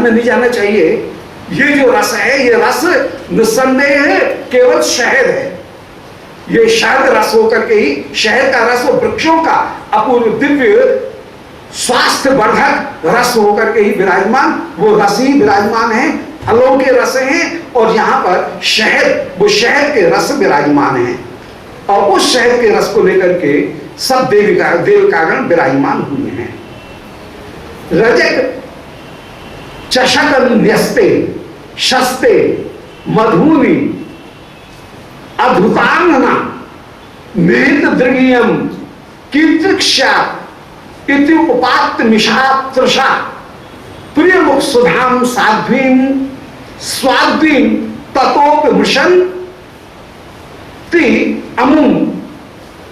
में नहीं जाना चाहिए। ये जो रस है, ये रस निस्संदेह है केवल शहद है। ये शहद रस होकर के ही, शहद का रस और वृक्षों का अपूर्व दिव्य स्वास्थ्य वर्धक रस होकर के ही विराजमान, वो रस ही विराजमान है, फलों के रस हैं और यहाँ पर शहद, वो शहद के रस विराजमान हैं। और उस शहद के रस को लेकर के सब देविकागण विराजमान हुए हैं। रजक चषक न्यस्ते शस्ते मधुनि अद्भुतांगना निहित दृगीयम कीर्तिक्षा इति उपात्त मिषात्रषा प्रियमुख सुधाम साध्वीं स्वाद्वीं ततोपमृशन ति अमुम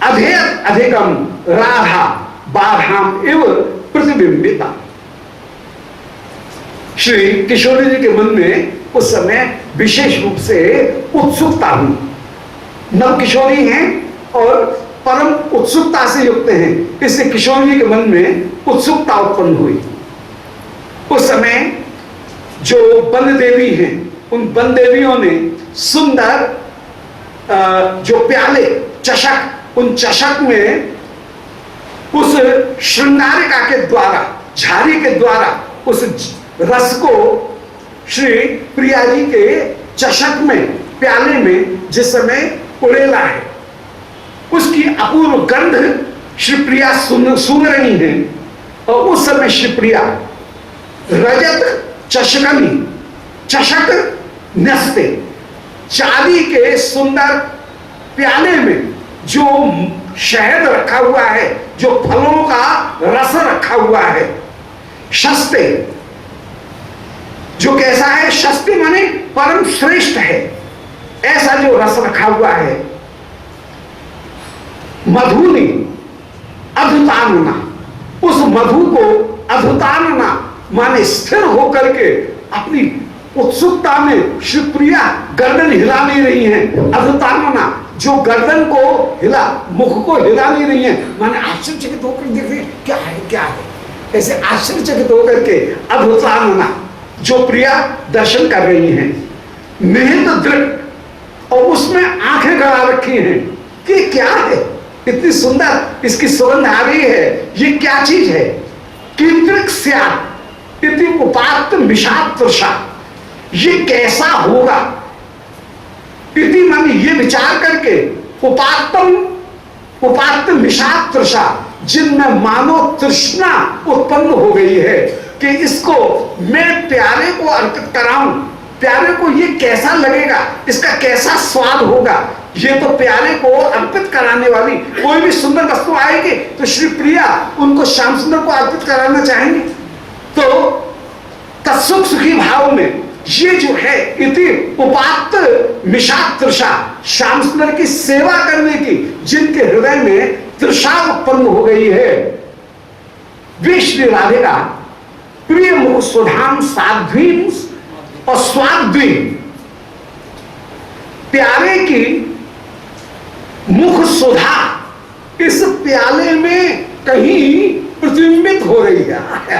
अधेयत अधिकम राधा बाधाम इव प्रतिबिंबिता। श्री किशोरी जी के मन में उस समय विशेष रूप से उत्सुकता हुई। नव किशोरी हैं और परम उत्सुकता से युक्त हैं, इससे किशोरी जी के मन में उत्सुकता उत्पन्न हुई। उस समय जो वन देवी हैं, उन वन देवियों ने सुंदर जो प्याले चषक, उन चषक में उस श्रृंगारिका के द्वारा, झारी के द्वारा उस रस को श्री प्रिया जी के चषक में, प्याले में जिस समय उड़ेला है, उसकी अपूर्व गंध श्री प्रिया सूंघ रही है। और उस समय श्री प्रिया रजत चषकनी, चषक न्यस्ते, चांदी के सुंदर प्याले में जो शहद रखा हुआ है, जो फलों का रस रखा हुआ है, शस्ते, जो कैसा है, शस्ते माने परम श्रेष्ठ है, ऐसा जो रस रखा हुआ है। मधुनि अधुतानना, उस मधु को अधुतानना माने स्थिर होकर के अपनी उत्सुकता में श्री प्रिया गर्दन हिला नहीं रही हैं। अधुतानना, जो गर्दन को हिला, मुख को हिला नहीं रही है, माने आश्चर्यचकित होकर देख रहे क्या है क्या है, ऐसे आश्चर्यचकित होकर के अधुतानना जो प्रिया दर्शन कर रही हैं। निहित दृढ़, और उसमें आंखें गड़ा रखी हैं कि क्या है, इतनी सुंदर इसकी सुगंध आ रही है, ये क्या चीज है। कीर्तिक स्यात् इति उपात्त मिषात्रषा, ये कैसा होगा, इति माने ये विचार करके, उपात्त मिषात्रषा, जिनमें मानो तृष्णा उत्पन्न हो गई है कि इसको मैं प्यारे को अर्पित कराऊं, प्यारे को ये कैसा लगेगा, इसका कैसा स्वाद होगा। ये तो प्यारे को अर्पित कराने वाली कोई भी सुंदर वस्तु आएगी तो श्री प्रिया उनको श्याम सुंदर को अर्पित कराना चाहेंगे। तो तत्सुख सुखी भाव में ये जो है इति उपात्त मिषात्रषा, श्याम सुंदर की सेवा करने की जिनके हृदय में तृषा उत्पन्न हो गई है, वे श्री राधिका प्रिय मुख सुधाम साध्वीं और स्वाद्वीं, प्यारे की मुख सुधा इस प्याले में कहीं प्रतिबिंबित हो रही है।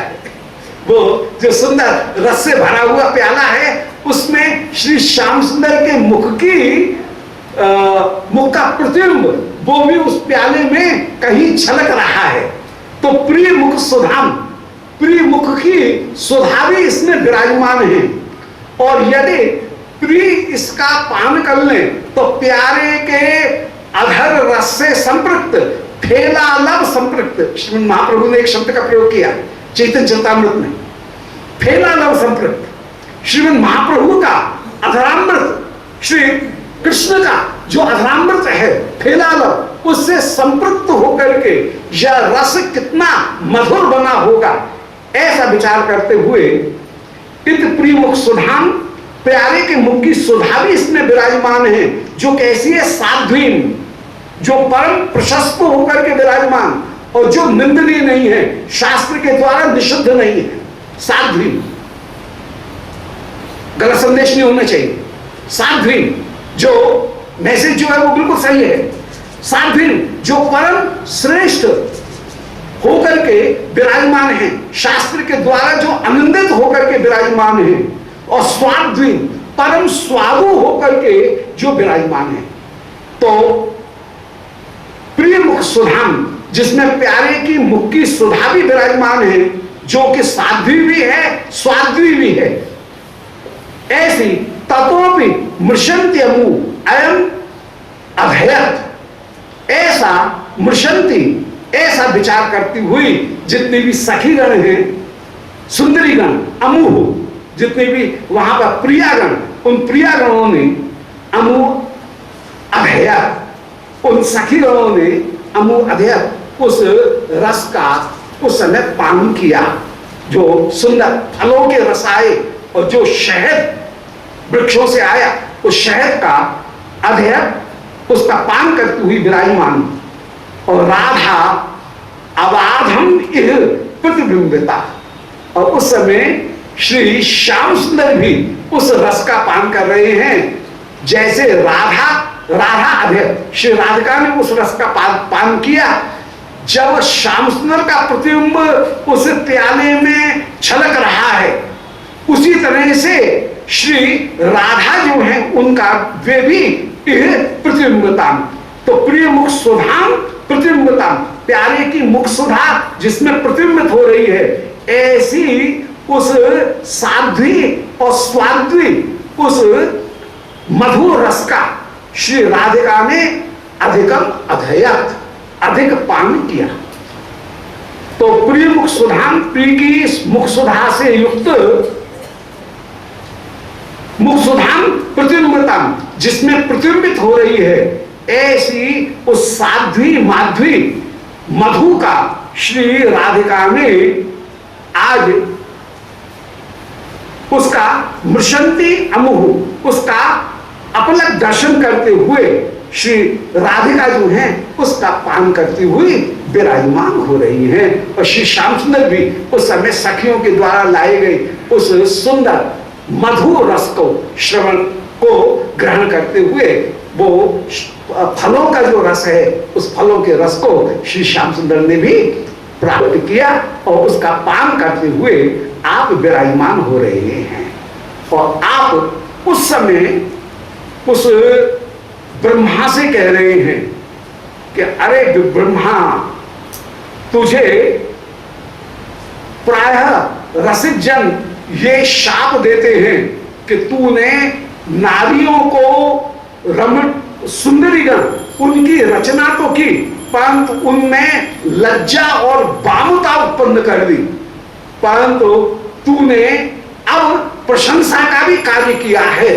वो जो सुंदर रस से भरा हुआ प्याला है, उसमें श्री श्याम सुंदर के मुख का प्रतिबिंब वो भी उस प्याले में कहीं छलक रहा है। तो प्रिय मुख सुधाम, प्रिय मुख की सुधा भी इसमें विराजमान है। और यदि प्रिय इसका पान कर ले तो प्यारे के अधर रस से संपृक्त, फेलालव संपृक्त, श्रीमद महाप्रभु ने एक शब्द का प्रयोग किया चैतन्य चरितामृत में, फेलालव संपृक्त। श्रीमद महाप्रभु का अधरामृत, श्री कृष्ण का जो अधरामृत है फेलालव, उससे संपृक्त होकर के यह रस कितना मधुर बना होगा, ऐसा विचार करते हुए इत प्रिय मुख सुधाम, प्यारे के मुख की सुधा भी इसमें विराजमान है, जो कैसी है, साध्वीं, जो परम प्रशस्त होकर के विराजमान और जो निंदनीय नहीं है, शास्त्र के द्वारा निषिद्ध नहीं है। साध्वी, गलत संदेश नहीं होना चाहिए। साध्वी, जो मैसेज जो है वो बिल्कुल सही है। साध्वी, जो परम श्रेष्ठ होकर के विराजमान हैं, शास्त्र के द्वारा जो आनंदित होकर के विराजमान हैं, और स्वाद्वी परम स्वादु होकर के जो विराजमान है। तो प्रिय मुख सुधाम, जिसमें प्यारे की मुख की सुधा भी विराजमान है, जो कि साध्वी भी है स्वाद्वी भी है, ऐसी ततोपि मृशंति अमु अयम अभयत, ऐसा मृशंति, ऐसा विचार करती हुई जितनी भी सखीगण हैं, सुंदरीगण, अमूह, जितने भी वहां पर प्रियागण, उन प्रियागणों ने अमु अधेय, उन सखीगणों ने अमु अधेय उस रस का उस समय पान किया, जो सुंदर फलों के रस आए और जो शहद वृक्षों से आया, उस शहद का अधेय उसका पान करती हुई विराजमान। और राधा अबाधम इह प्रतिबिंबिता, और उस समय श्री श्याम सुंदर भी उस रस का पान कर रहे हैं, जैसे राधा अधेय श्री राधिका ने उस रस का पान किया। जब श्याम सुंदर का प्रतिबिंब उस प्याले में छलक रहा है, उसी तरह से श्री राधा जो है उनका वे भी प्रतिबिंबता। तो प्रिय मुख सुधाम प्रतिबिंबता, प्यारे की मुख सुधा जिसमें प्रतिबिंबित हो रही है, ऐसी उस साध्वी और स्वाध्वी उस मधुर रस का श्री राधिका ने अधिकम अधयत, अधिक पान किया। तो प्रिय मुख सुधाम, प्रिय की मुख सुधा से युक्त मुख सुधाम प्रतिबिंबता, जिसमें प्रतिबिंबित हो रही है, ऐसी उस साध्वी माध्वी मधु का श्री राधिका ने आज उसका मृशंति अमुह, उसका अपलक दर्शन करते हुए श्री राधिका जो है उसका पान करती हुई विराजमान हो रही है। और श्री श्याम सुंदर भी उस समय सखियों के द्वारा लाए गए उस सुंदर मधुर रस को श्रवण को ग्रहण करते हुए वो फलों का जो रस है, उस फलों के रस को श्री श्याम सुंदर ने भी प्राप्त किया और उसका पान करते हुए आप विराजमान हो रहे हैं। और आप उस समय उस ब्रह्मा से कह रहे हैं कि अरे ब्रह्मा, तुझे प्रायः रसिक जन ये शाप देते हैं कि तूने नारियों को रमण सुंदरीगण उनकी रचना तो की, परंतु उनमें लज्जा और बामुता उत्पन्न कर दी, परंतु तूने अब प्रशंसा का भी कार्य किया है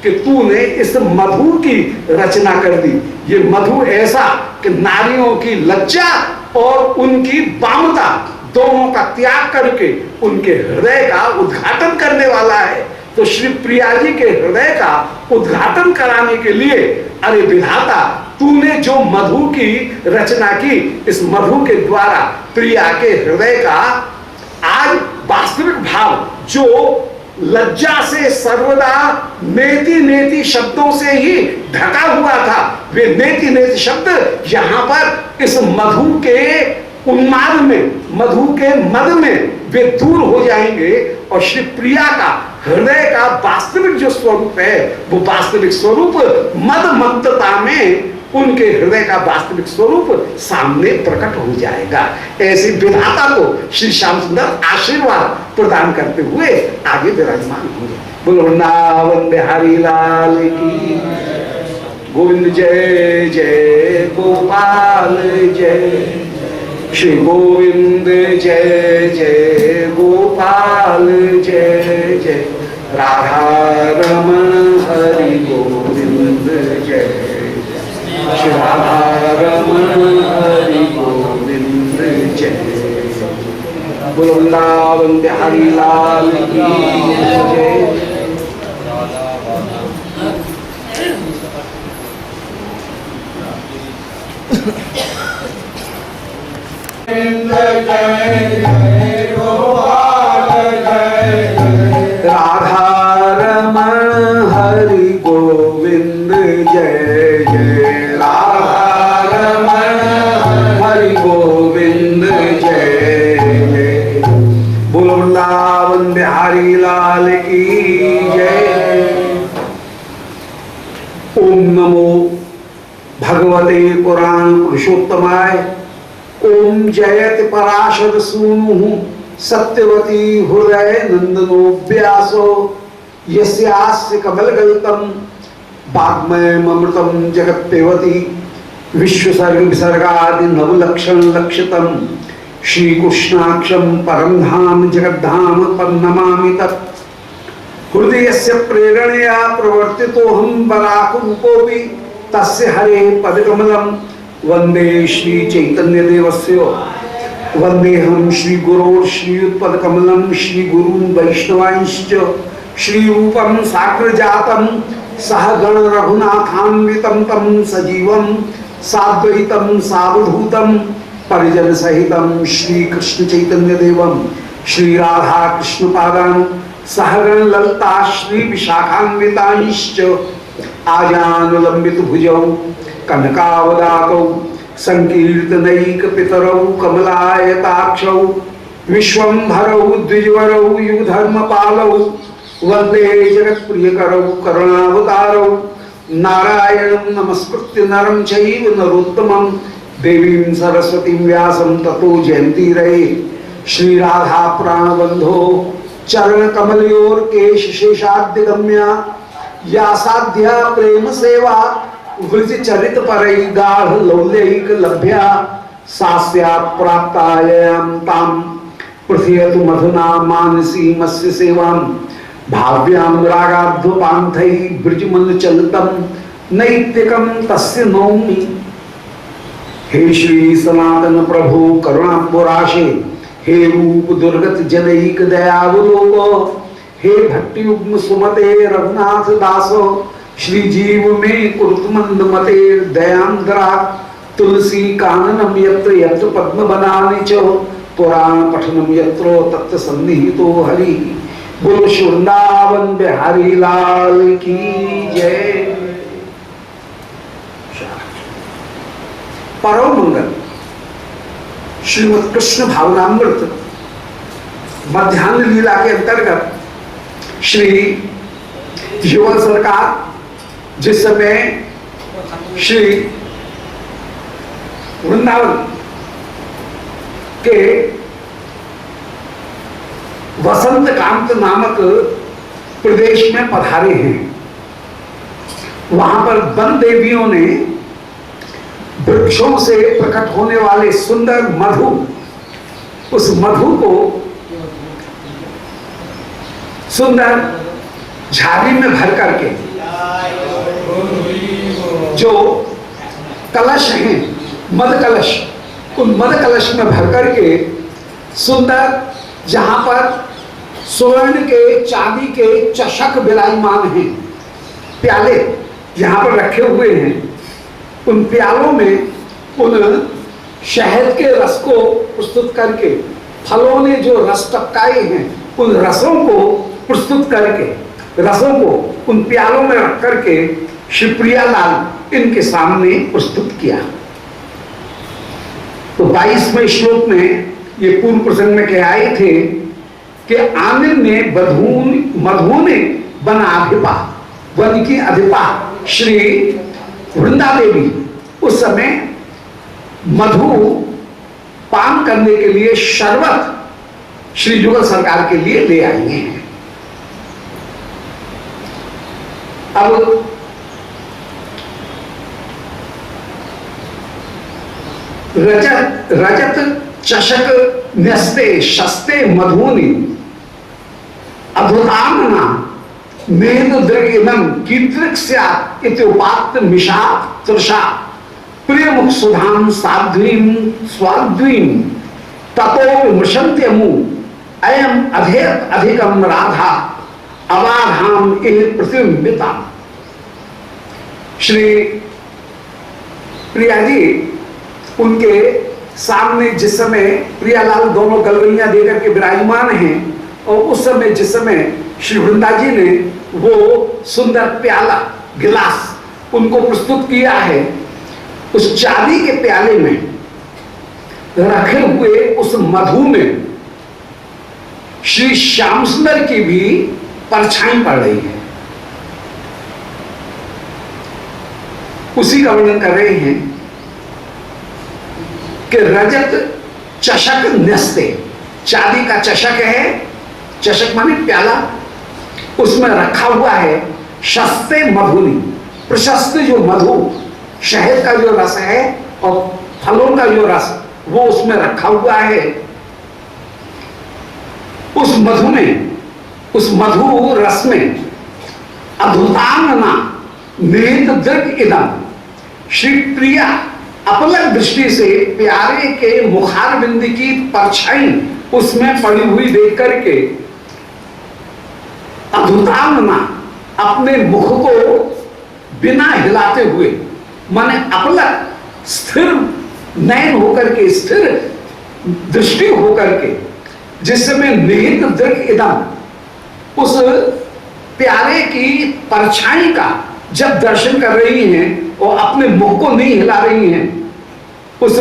कि तूने इस मधु की रचना कर दी। ये मधु ऐसा कि नारियों की लज्जा और उनकी बामुता दोनों का त्याग करके उनके हृदय का उद्घाटन करने वाला है। तो श्री प्रिया जी के हृदय का उद्घाटन कराने के लिए अरे विधाता, तूने जो मधु की रचना की, इस मधु के द्वारा प्रिया के हृदय का आज वास्तविक भाव जो लज्जा से सर्वदा नेति नेति शब्दों से ही ढका हुआ था, वे नेति नेति शब्द यहाँ पर इस मधु के उन्माद में, मधु के मद में वे दूर हो जाएंगे और श्री प्रिया का हृदय का वास्तविक जो स्वरूप है, वो वास्तविक स्वरूप मद मत्तता में उनके हृदय का वास्तविक स्वरूप सामने प्रकट हो जाएगा। ऐसी विधाता को श्री श्याम सुंदर आशीर्वाद प्रदान करते हुए आगे विराजमान होंगे। बोलो वृंदावन बिहारी लाल की, गोविंद जय जय गोपाल जय, श्री गोविंद जय जय गोपाल जय जय, राधा रमण हरि गोविंद जय, श्री राधा रमण हरि गोविंद जय। बोलो वृंदावन बिहारी लाल की जय। राधा रमण हरि गोविंद जय जय, राधा रमण हरि गोविंद जय। की जय। ओम नमो भगवते पुराण पुरुषोत्तमाय। ओम जयति पराशर सूनु सत्यवती हृदय नंदनो व्यासो यस्यास्य कमलगल्तम वाग्मयमृतम जगत्पेवती विश्वसर्ग विसर्गादि नवलक्षण लक्षितम श्रीकृष्णाक्षम परम धाम जगद्धाम पन्नमामि तत्। हृदयस्य प्रेरणया प्रवर्तितोऽहं वराहरूपोऽपि तस्य हरे पदकमलं वन्दे श्री चैतन्यदेवस्य। वन्देऽहं श्रीगुरोः श्रीयुतपदकमलं श्रीगुरून् वैष्णवांश्च श्रीरूपं साग्रजातं सहगण रघुनाथान्वितं तं सजीवं साद्वैतं सावधूतं परिजन सहितं श्रीकृष्ण चैतन्यदेवं श्रीराधा कृष्णपादान् सहगण ललिता श्री विशाखान्वितांश्च आजानुलंबित भुजौ कनकावदातौ संकीर्तनैकपितरौ कमलायताक्षौ विश्वंभरौ द्विजवरौ युगधर्मपालौ वंदे जगत्प्रियकरौ करुणावतारौ नारायणं नमस्कृत्य नरं चैव नरोत्तमं देवीं सरस्वतीं व्यासं ततो जयन्तीरये। श्री राधा प्राणबंधो चरण कमलयोर केश शेषाद्यगम्या या साध्या प्रेम सेवा वृज चरित परई गाढ़ लौल्यैक लभ्या सास्या प्राप्तायां ताम पृथ्यतु मधुना मानसी मत्स्य सेवां भाव्यां रागाध्वपान्थै ब्रजमन चलितं नैतिकं तस्य नौमि। हे श्री सनातन प्रभु करुणाम्बुराशे हे रूप दुर्गत जनैक दयावलोक हे भट्टी युग्म सुमते रघुनाथ दासो श्री जीव में कुरुतमंद मते दयांद्रा तुलसी काननम यत्र यत्र पद्म बनानि च पुराण पठनम यत्रो तत्र सन्निहितो हरि। बोलो वृंदावन बिहारी लाल की जय। परम मंगल श्रीमद कृष्ण भावनामृत मध्यान्ह लीला के अंतर्गत श्री युगल सरकार जिस समय श्री वृंदावन के वसंत कांत नामक प्रदेश में पधारे हैं, वहां पर वन देवियों ने वृक्षों से प्रकट होने वाले सुंदर मधु, उस मधु को सुंदर झाड़ी में भर करके जो कलश हैं मद कलश, उन मद कलश में भर करके सुंदर जहां पर स्वर्ण के चांदी के चषक विराजमान हैं, प्याले यहां पर रखे हुए हैं, उन प्यालों में उन शहद के रस को प्रस्तुत करके फलों ने जो रस टपकाए हैं उन रसों को प्रस्तुत करके रसों को उन प्यालों में रख करके श्री प्रियालाल इनके सामने प्रस्तुत किया। तो 22वें श्लोक में ये पूर्व प्रसंग में कह आए थे कि आनंद ने मधु ने बना अधिपा, वन की अधिपा श्री वृंदा देवी उस समय मधु पान करने के लिए शरबत श्री युगल सरकार के लिए ले आई हैं। अब रजत चषक न्यस्ते शस्ते मधुनि अधुतामना मेद दृगिनम कीर्तिक स्यात् इति उपात्त मिषा तृषा प्रियमुख सुधाम साध्वीम स्वाध्वीम ततो विमृशन्त्यमु अयम अधेत अधिकम राधा अवाधाम इह प्रतिबिंबिता। श्री प्रिया जी उनके सामने जिस समय प्रियालाल दोनों गलगलियां देकर के विराजमान हैं और उस समय जिस समय श्री वृंदा जी ने वो सुंदर प्याला गिलास उनको प्रस्तुत किया है, उस चांदी के प्याले में रखे हुए उस मधु में श्री श्याम सुंदर की भी परछाई पड़ रही है, उसी का वर्णन कर रहे हैं कि रजत चषक न्यस्ते, चांदी का चषक है, चषक माने प्याला, उसमें रखा हुआ है शस्ते मधुनी, प्रशस्त जो मधु, शहद का जो रस है और फलों का जो रस वो उसमें रखा हुआ है। उस मधु में, उस मधु रस में अधुतांगना निहित दृग इदम, श्री प्रिया अपलक दृष्टि से प्यारे के मुखार बिंदी की परछाई उसमें पड़ी हुई देख करके अधुतांगना अपने मुख को बिना हिलाते हुए, माने अपलक स्थिर नयन होकर के, स्थिर दृष्टि होकर के, जिसमें निहित दृग इदम, उस प्यारे की परछाई का जब दर्शन कर रही हैं और अपने मुख को नहीं हिला रही हैं, उस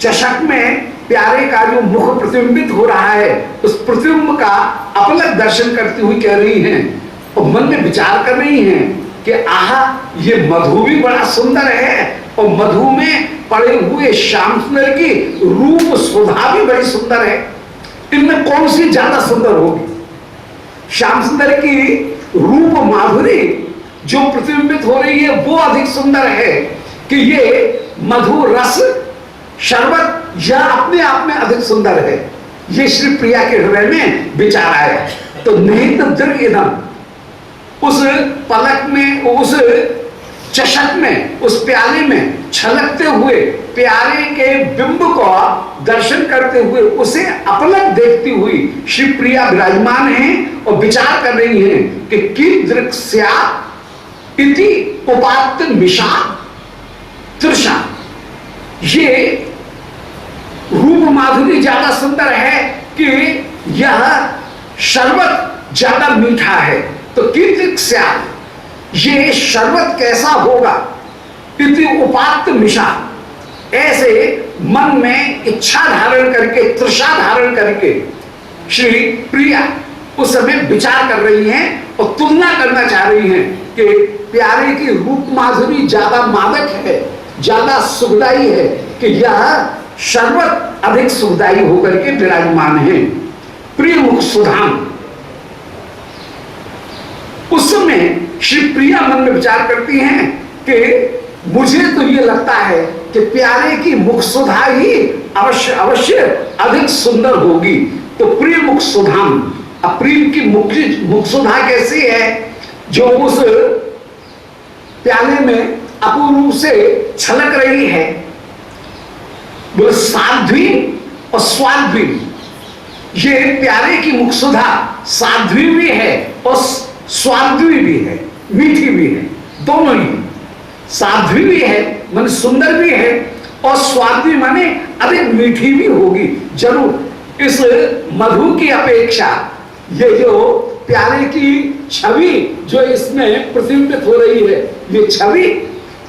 चषक में प्यारे का जो मुख प्रतिबिंबित हो रहा है, उस प्रतिबिंब का अपलक दर्शन करती हुई कह रही हैं और मन में विचार कर रही हैं कि आहा, ये मधु भी बड़ा सुंदर है और मधु में पड़े हुए श्याम सुंदर की रूप सुधा भी बड़ी सुंदर है, इनमें कौन सी ज्यादा सुंदर होगी? श्याम सुंदर की रूप माधुरी जो प्रतिबिंबित हो रही है वो अधिक सुंदर है कि ये मधु रस शरबत यह अपने आप में अधिक सुंदर है। ये श्री प्रिया के हृदय में विचार आया। तो निहित दृग इदम, उस पलक में, उस चषक में, उस प्याले में छलकते हुए प्यारे के बिंब को दर्शन करते हुए उसे अपलक देखती हुई श्री प्रिया विराजमान हैं और विचार कर रही हैं कि कीदृक् स्यात् इति उपात्त मिषा तृषा, ये रूप माधुरी ज्यादा सुंदर है कि यह शरबत ज्यादा मीठा है। तो कीदृक् स्यात्, ये शरबत कैसा होगा? इति उपात्त मिषा, ऐसे मन में इच्छा धारण करके, तृषा धारण करके श्री प्रिया उस समय विचार कर रही हैं और तुलना करना चाह रही हैं कि प्यारे की रूप माधुरी ज्यादा मादक है, ज्यादा सुखदायी है कि यह शरबत अधिक सुखदायी होकर के विराजमान है। प्रिय मुख सुधाम, उस समय श्री प्रिया मन में विचार करती हैं कि मुझे तो ये लगता है कि प्यारे की मुख सुधा ही अवश्य अवश्य अधिक सुंदर होगी। तो प्रिय मुख सुधाम, प्रिय की मुख सुधा कैसी है? जो उस प्याले में अपूर्ण रूप से छलक रही है, वो साध्वी और स्वाध्वी। ये प्यारे की मुख सुधा साध्वी भी है और स्वाध्वी भी है, मीठी भी है, दोनों ही। साध्वी भी है माने सुंदर भी है और स्वाध्वी माने अधिक मीठी भी होगी जरूर। इस मधु की अपेक्षा ये जो प्यारे की छवि जो इसमें प्रतिबिंबित हो रही है, ये छवि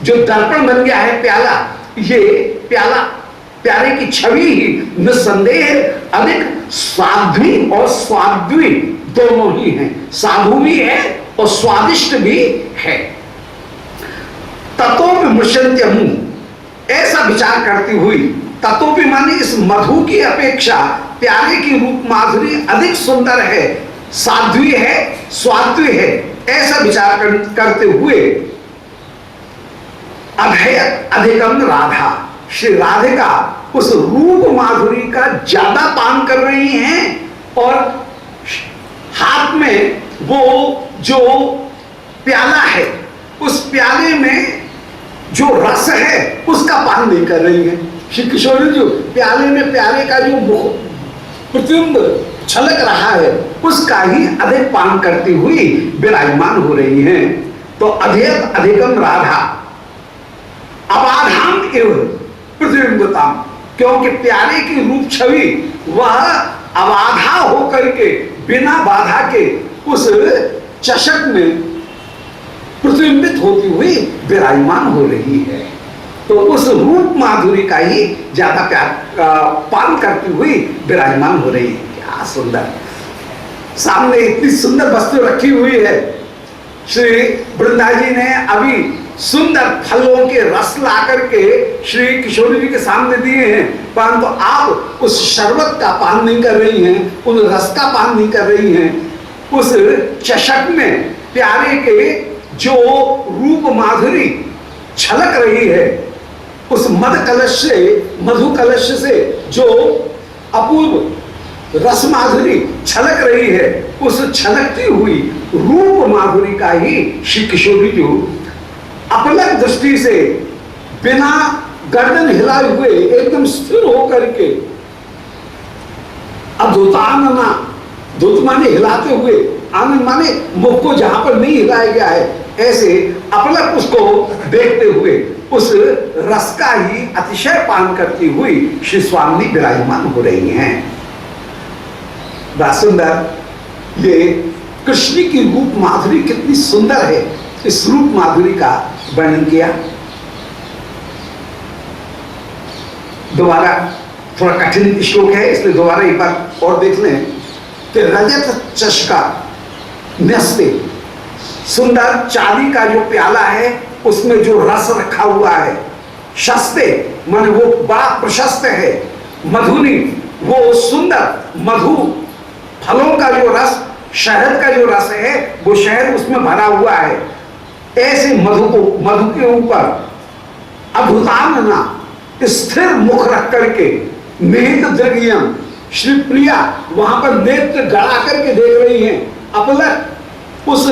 जो दर्पण बन गया है प्याला, ये प्याला प्यारे की छवि ही निस्संदेह अधिक साध्वी और स्वाध्वी दोनों ही हैं। साधु भी है और स्वादिष्ट भी है। ततो विमृशन्त्यमु, ऐसा विचार करती हुई, ततो भी माने इस मधु की अपेक्षा प्यारे की रूप माधुरी अधिक सुंदर है, साध्वी है, स्वाध्वी है, ऐसा विचार करते हुए अभयत अधिकम राधा, श्री राधिका उस रूप माधुरी का ज्यादा पान कर रही हैं और हाथ में वो जो प्याला है, उस प्याले में जो रस है उसका पान नहीं कर रही है। श्री किशोरी जो प्याले में प्याले का जो मुख प्रतिबिंब छलक रहा है उसका ही अधिक पान करती हुई विराजमान हो रही हैं। तो अधिक अधिकम राधा अबाधाम एवं प्रतिबिंबताम, क्योंकि प्यारे की रूप छवि वह अबाधा होकर के बिना बाधा के उस चषक में प्रतिबिंबित होती हुई विराजमान हो रही है। तो उस रूप माधुरी का ही ज्यादा प्यार पान करती हुई विराजमान हो रही है। क्या सुंदर। सामने इतनी सुंदर वस्तु रखी हुई है, श्री वृंदा जी ने अभी सुंदर फलों के रस ला करके श्री किशोरी जी के सामने दिए हैं, परंतु आप उस शरबत का पान नहीं कर रही हैं, उस रस का पान नहीं कर रही हैं। उस चषक में प्यारे के जो रूप माधुरी छलक रही है, उस मद कलश से, मधु कलश से जो अपूर्व रस माधुरी छलक रही है, उस छलकती हुई रूप माधुरी का ही श्री किशोरी जो अपलक दृष्टि से बिना गर्दन हिलाए हुए एकदम स्थिर होकर के अद्भुतानना, धुत माने हिलाते हुए, आनंद माने मुख को जहां पर नहीं हिलाया गया है, ऐसे अपलक उसको देखते हुए उस रस का ही अतिशय पान करती हुई श्री स्वामी विराजमान हो रही हैं। बड़ा सुंदर ये कृष्ण की रूप माधुरी कितनी सुंदर है, इस रूप माधुरी का वर्णन किया। दोबारा थोड़ा कठिन श्लोक है, इसलिए दोबारा एक बार और देख लें कि रजत चषका न्यस्ते, सुंदर चांदी का जो प्याला है उसमें जो रस रखा हुआ है, शस्ते माने वो बड़ा प्रशस्त है, मधुनी वो सुंदर मधु फलों का जो रस, शहद का जो रस है वो शहद उसमें भरा हुआ है। ऐसे मधु को, मधु के ऊपर अद्भुतानना स्थिर मुख रख करके नेत्र दृग्यम, श्री प्रिया वहां पर नेत्र गड़ा करके देख रही हैं, अपलक उस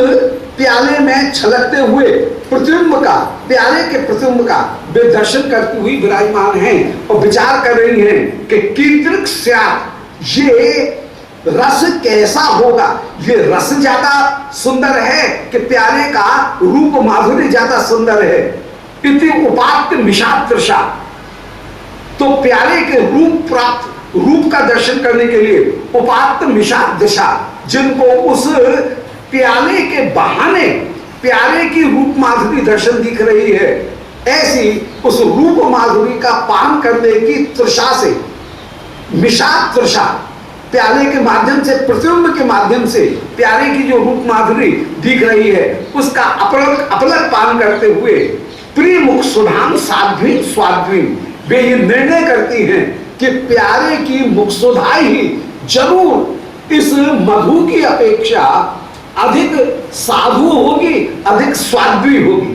प्याले में छलकते हुए प्रतिबिंब का, प्याले के प्रतिबिंब का वे दर्शन करती हुई विराजमान हैं और विचार कर रही हैं कि कीदृक् स्यात्, ये रस कैसा होगा, ये रस ज्यादा सुंदर है कि प्याले का रूप माधुर्य ज्यादा सुंदर है। इति उपात्त मिषादृशा, तो प्याले के रूप प्राप्त, रूप का दर्शन करने के लिए उपात्त मिषादृशा, जिनको उस प्याले के बहाने प्याले की रूप माधुरी दर्शन दिख रही है, ऐसी उस रूप माधुरी का पान करने की तृषा से, मिषाद तृषा, प्याले के माध्यम से, प्रतिबिंब के माध्यम से प्याले की जो रूप माधुरी दिख रही है उसका अपलक पान करते हुए प्रिय मुख सुधाम साध्वी स्वाध्वी, वे ये निर्णय करती हैं कि प्यारे की मुखसुधा ही जरूर इस मधु की अपेक्षा अधिक साधु होगी, अधिक स्वाध्वी होगी।